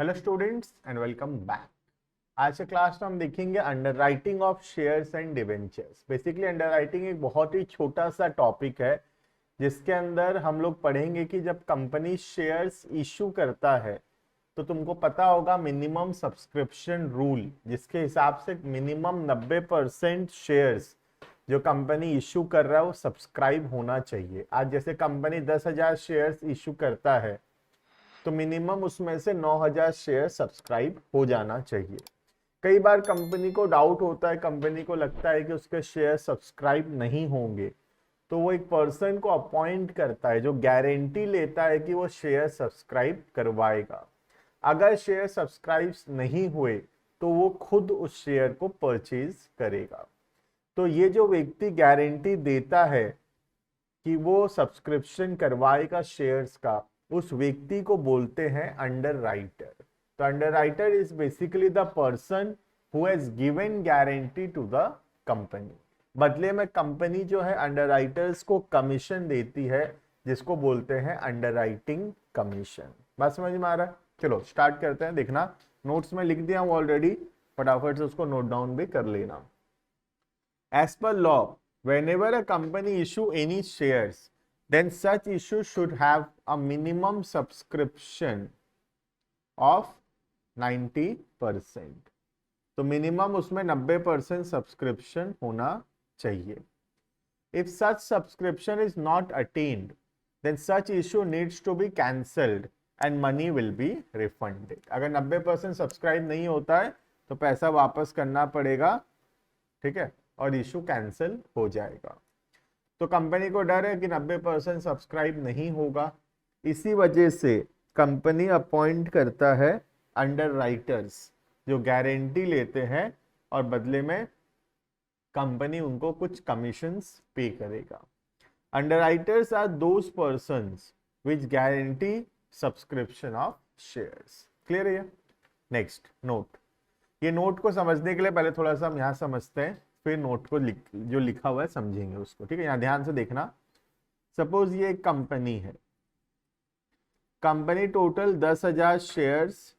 Hello students and welcome back. आज के class में हम देखेंगे underwriting of shares and debentures. Basically underwriting एक बहुत ही छोटा सा टॉपिक है जिसके अंदर हम लोग पढ़ेंगे कि जब कंपनी शेयर्स इशू करता है तो तुमको पता होगा मिनिमम सब्सक्रिप्शन रूल, जिसके हिसाब से मिनिमम 90% शेयर्स जो कंपनी इशू कर रहा है वो सब्सक्राइब होना चाहिए। आज जैसे कंपनी 10,000 शेयर्स इशू करता है तो मिनिमम उसमें से 9,000 शेयर सब्सक्राइब हो जाना चाहिए। कई बार कंपनी को डाउट होता है, कंपनी को लगता है कि उसके शेयर सब्सक्राइब नहीं होंगे, तो वो एक पर्सन को अपॉइंट करता है जो गारंटी लेता है कि वो शेयर सब्सक्राइब करवाएगा। अगर शेयर सब्सक्राइब नहीं हुए तो वो खुद उस शेयर को परचेज करेगा। तो ये जो व्यक्ति गारंटी देता है कि वो सब्सक्रिप्शन करवाएगा शेयर्स का, उस व्यक्ति को बोलते हैं अंडरराइटर। तो underwriter is basically the person who has given guarantee to the company. बदले में कंपनी जो है अंडरराइटर्स को कमीशन देती है, जिसको बोलते हैं अंडरराइटिंग कमीशन। बात समझ में आ रहा है? चलो स्टार्ट करते हैं। देखना नोट्स में लिख दिया हूं ऑलरेडी, फटाफट से उसको नोट डाउन भी कर लेना। As per law, whenever a company issue any shares, then such issue should have a minimum subscription of 90%। तो मिनिमम उसमें 90% सब्सक्रिप्शन होना चाहिए। If such subscription is not attained, then such issue needs to be cancelled and money will be refunded। अगर 90% subscribe नहीं होता है तो पैसा वापस करना पड़ेगा, ठीक है, और इशू कैंसिल हो जाएगा। तो कंपनी को डर है कि 90% सब्सक्राइब नहीं होगा, इसी वजह से कंपनी अपॉइंट करता है अंडरराइटर्स जो गारंटी लेते हैं और बदले में कंपनी उनको कुछ कमीशंस पे करेगा। Underwriters are those persons which guarantee subscription of shares. Clear है? Next note. ये नोट को समझने के लिए पहले थोड़ा सा हम यहाँ समझते हैं, फिर नोट को जो लिखा हुआ है समझेंगे उसको। ठीक है, यहाँ ध्यान से देखना। सपोज ये एक कंपनी है, कंपनी टोटल 10,000 शेयर्स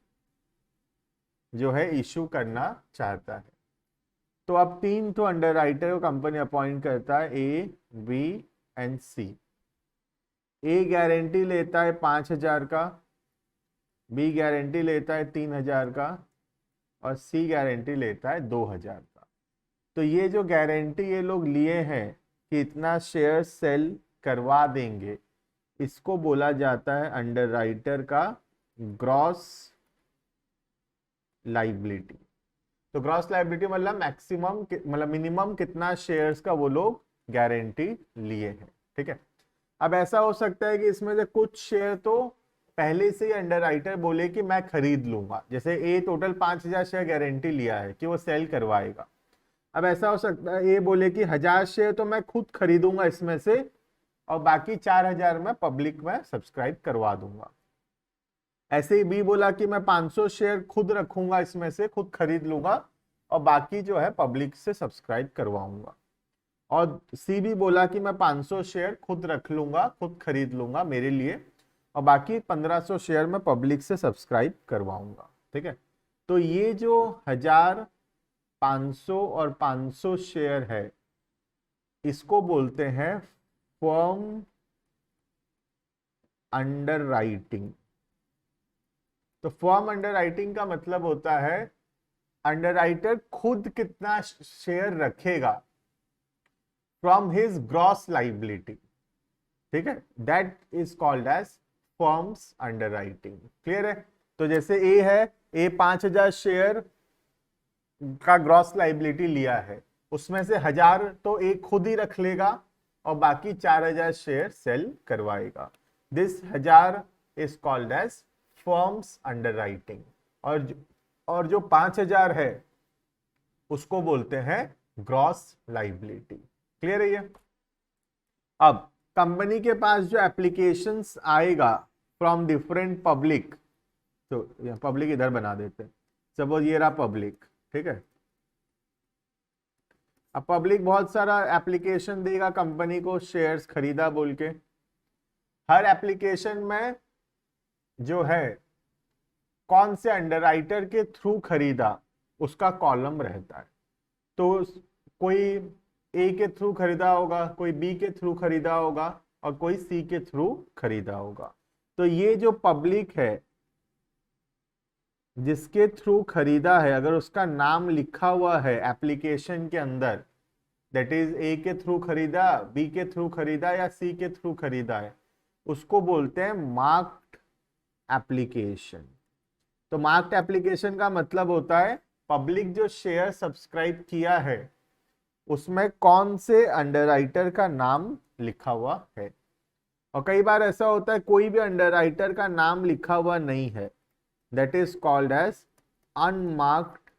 जो है इशू करना चाहता है। तो अब 3 तो अंडरराइटर को कंपनी अपॉइंट करता है, A, B and C. A guarantee लेता है 5,000 का, बी गारंटी लेता है 3,000 का और सी गारंटी लेता है 2,000 का। तो ये जो गारंटी ये लोग लिए हैं कि इतना शेयर सेल करवा देंगे, इसको बोला जाता है अंडरराइटर का ग्रॉस लायबिलिटी। तो ग्रॉस लायबिलिटी मतलब मैक्सिमम मतलब मिनिमम कितना शेयर्स का वो लोग गारंटी लिए हैं। ठीक है, अब ऐसा हो सकता है कि इसमें से कुछ शेयर तो पहले से ही अंडरराइटर बोले कि मैं खरीद लूंगा। जैसे ए टोटल 5,000 शेयर गारंटी लिया है कि वो सेल करवाएगा। अब ऐसा हो सकता है ये बोले कि 1,000 शेयर तो मैं खुद खरीदूंगा इसमें से और बाकी 4,000 मैं पब्लिक में सब्सक्राइब करवा दूंगा। ऐसे ही बी बोला कि मैं 500 शेयर खुद रखूंगा, इसमें से खुद खरीद लूंगा और बाकी जो है पब्लिक से सब्सक्राइब करवाऊंगा। और सी भी बोला कि मैं 500 शेयर खुद रख लूंगा, खुद खरीद लूंगा मेरे लिए और बाकी 1,500 शेयर मैं पब्लिक से सब्सक्राइब करवाऊंगा। ठीक है, तो ये जो 1,000, 500 और 500 शेयर है, इसको बोलते हैं फर्म अंडरराइटिंग। तो फर्म अंडरराइटिंग का मतलब होता है अंडरराइटर खुद कितना शेयर रखेगा फ्रॉम हिज ग्रॉस लायबिलिटी। ठीक है, that is called as firms underwriting. Clear है? तो जैसे ए है, ए 5,000 शेयर का ग्रॉस लायबिलिटी लिया है, उसमें से 1,000 तो एक खुद ही रख लेगा और बाकी 4,000 शेयर सेल करवाएगा। This 1,000 is called as firms underwriting. और जो 5,000 है उसको बोलते हैं ग्रॉस लायबिलिटी। क्लियर है ये? अब कंपनी के पास जो एप्लीकेशंस आएगा फ्रॉम डिफरेंट पब्लिक, तो पब्लिक इधर बना देते हैं, सपोज ये रहा पब्लिक। ठीक है, अब पब्लिक बहुत सारा एप्लीकेशन देगा कंपनी को शेयर्स खरीदा बोल के। हर एप्लीकेशन में जो है कौन से अंडरराइटर के थ्रू खरीदा उसका कॉलम रहता है। तो कोई ए के थ्रू खरीदा होगा, कोई बी के थ्रू खरीदा होगा और कोई सी के थ्रू खरीदा होगा। तो ये जो पब्लिक है जिसके थ्रू खरीदा है, अगर उसका नाम लिखा हुआ है एप्लीकेशन के अंदर, दैट इज ए के थ्रू खरीदा, बी के थ्रू खरीदा या सी के थ्रू खरीदा है, उसको बोलते हैं मार्क्ड एप्लीकेशन। तो मार्क्ड एप्लीकेशन का मतलब होता है पब्लिक जो शेयर सब्सक्राइब किया है उसमें कौन से अंडरराइटर का नाम लिखा हुआ है। और कई बार ऐसा होता है कोई भी अंडरराइटर का नाम लिखा हुआ नहीं है, that is called as unmarked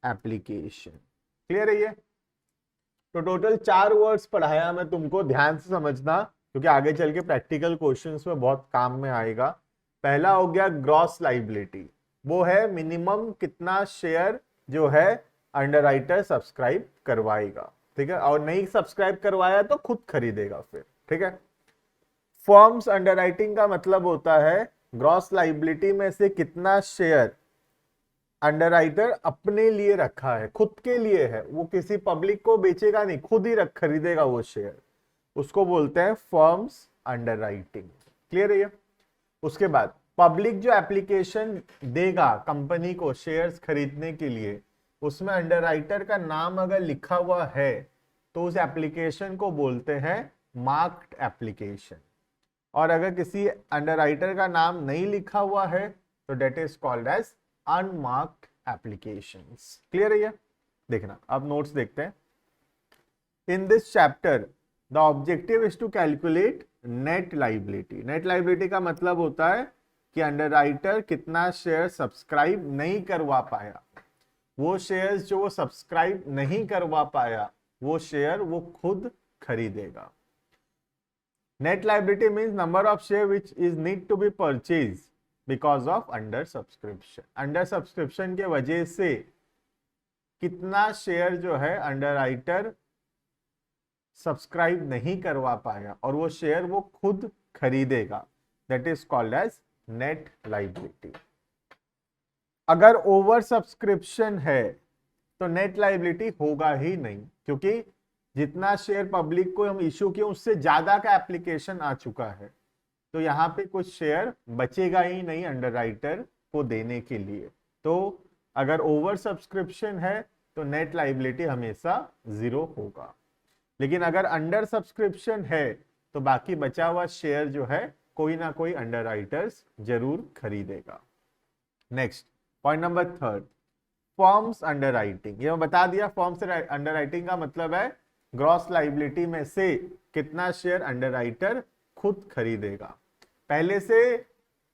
application. Clear है ये? तो टोटल 4 वर्ड्स पढ़ाया मैं तुमको, ध्यान से समझना क्योंकि आगे चल के प्रैक्टिकल क्वेश्चंस में बहुत काम में आएगा। पहला हो गया ग्रॉस लाइबिलिटी, वो है मिनिमम कितना शेयर जो है अंडरराइटर सब्सक्राइब करवाएगा, ठीक है, और नहीं सब्सक्राइब करवाया तो खुद खरीदेगा फिर, ठीक है। फर्म्स अंडरराइटिंग का मतलब होता है ग्रॉस लाइबिलिटी में से कितना शेयर अंडरराइटर अपने लिए रखा है, खुद के लिए है, वो किसी पब्लिक को बेचेगा नहीं, खुद ही खरीदेगा वो शेयर, उसको बोलते हैं फर्म्स अंडरराइटिंग। क्लियर है ये? उसके बाद पब्लिक जो एप्लीकेशन देगा कंपनी को शेयर्स खरीदने के लिए, उसमें अंडरराइटर का नाम अगर लिखा हुआ है तो उस एप्लीकेशन को बोलते हैं मार्क्ड एप्लीकेशन। और अगर किसी अंडरराइटर का नाम नहीं लिखा हुआ है तो that is called as unmarked applications. Clear है ये? देखना, अब नोट्स देखते हैं। In this chapter the objective is to calculate net liability. Net liability का मतलब होता है कि अंडरराइटर कितना शेयर सब्सक्राइब नहीं करवा पाया, वो शेयर्स जो वो सब्सक्राइब नहीं करवा पाया वो शेयर वो खुद खरीदेगा। Net liability means number of share which is need to be purchase because of under subscription. Under subscription के वजह से कितना शेयर जो है अंडरराइटर सब्सक्राइब नहीं करवा पाया और वो शेयर वो खुद खरीदेगा, that is called as net liability. अगर ओवर सब्सक्रिप्शन है तो नेट लाइबिलिटी होगा ही नहीं, क्योंकि जितना शेयर पब्लिक को हम इश्यू किए उससे ज्यादा का एप्लीकेशन आ चुका है, तो यहाँ पे कुछ शेयर बचेगा ही नहीं अंडरराइटर को देने के लिए। तो अगर ओवर सब्सक्रिप्शन है तो नेट लाइबिलिटी हमेशा 0 होगा, लेकिन अगर अंडर सब्सक्रिप्शन है तो बाकी बचा हुआ शेयर जो है कोई ना कोई अंडरराइटर्स जरूर खरीदेगा। Next point number 3, forms underwriting. ये मैं बता दिया, फॉर्म्स अंडरराइटिंग का मतलब है ग्रॉस लाइबिलिटी में से कितना शेयर अंडरराइटर खुद खरीदेगा। पहले से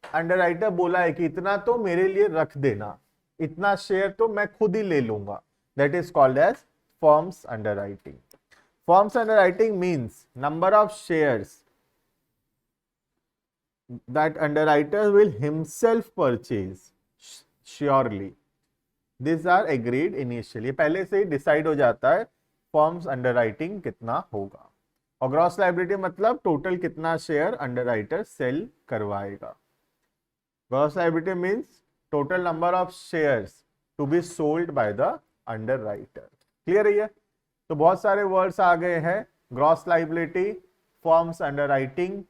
अंडरराइटर बोला है कि इतना तो मेरे लिए रख देना, इतना शेयर तो मैं खुद ही ले लूंगा, that is called as firms underwriting. Firms underwriting means number of shares that underwriter will himself purchase surely. These are agreed initially. पहले से ही डिसाइड हो जाता है फॉर्म्स अंडरराइटिंग कितना होगा। और ग्रॉस लायबिलिटी मतलब टोटल कितना शेयर अंडरराइटर सेल करवाएगा। Gross liability means total number of shares to be sold by the underwriter. Clear है ये? तो बहुत सारे वर्ड्स आ गए हैं, gross liability, firms underwriting,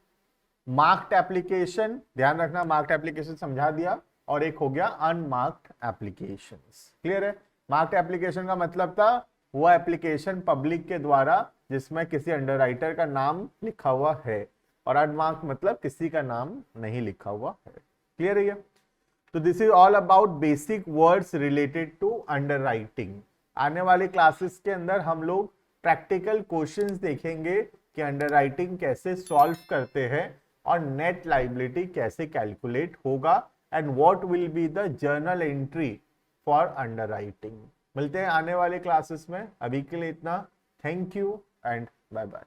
marked application, ध्यान रखना मार्क्ड एप्लीकेशन समझा दिया, और एक हो गया अनमार्क्ड एप्लीकेशंस। क्लियर है? मार्क्ड एप्लीकेशन का मतलब था वो एप्लीकेशन पब्लिक के द्वारा जिसमें किसी अंडरराइटर का नाम लिखा हुआ है, और अनमार्क्ड मतलब किसी का नाम नहीं लिखा हुआ है। क्लियर है? तो this is all about basic words related to underwriting. आने वाले क्लासेस के अंदर हम लोग प्रैक्टिकल क्वेश्चंस देखेंगे कि अंडरराइटिंग कैसे सॉल्व करते हैं और नेट लायबिलिटी कैसे कैलकुलेट होगा, and what will be the journal entry for underwriting. मिलते हैं आने वाले क्लासेस में, अभी के लिए इतना। Thank you and bye bye.